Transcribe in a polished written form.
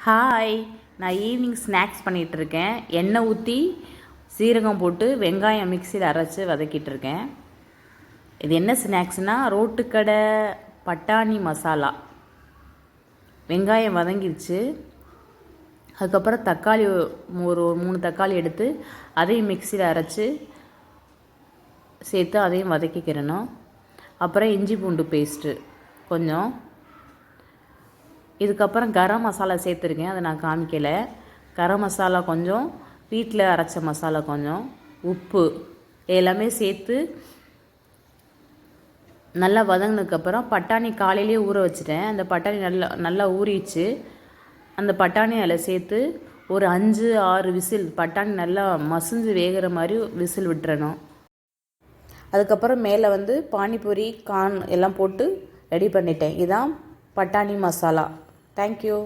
Hi, நான் evening snacks பண்ணிகிட்ருக்கேன். எண்ணெய் ஊற்றி சீரகம் போட்டு வெங்காயம் மிக்சியில் அரைச்சி வதக்கிட்டுருக்கேன். இது என்ன ஸ்நாக்ஸ்னால் ரோட்டுக்கடை பட்டாணி மசாலா. வெங்காயம் வதங்கிடுச்சு. அதுக்கப்புறம் தக்காளி ஒரு 3 தக்காளி எடுத்து அதையும் மிக்சியில் அரைச்சி சேர்த்து அதையும் வதக்கிக்கிறணும். அப்புறம் இஞ்சி பூண்டு பேஸ்ட்டு கொஞ்சம். இதுக்கப்புறம் கரம் மசாலா சேர்த்துருக்கேன், அதை நான் காமிக்கலை. கரம் மசாலா கொஞ்சம், வீட்டில் அரைச்ச மசாலா கொஞ்சம், உப்பு எல்லாமே சேர்த்து நல்லா வதங்கினதுக்கப்புறம் பட்டாணி காலையிலே ஊற வச்சுட்டேன். அந்த பட்டாணி நல்லா ஊறிச்சு. அந்த பட்டாணி அதில் சேர்த்து ஒரு 5-6 விசில் பட்டாணி நல்லா மசிஞ்சு வேகிற மாதிரி விசில் விட்டுறணும். அதுக்கப்புறம் மேலே பானிபூரி கார்ன் எல்லாம் போட்டு ரெடி பண்ணிட்டேன். இதுதான் பட்டாணி மசாலா. தேங்க்யூ.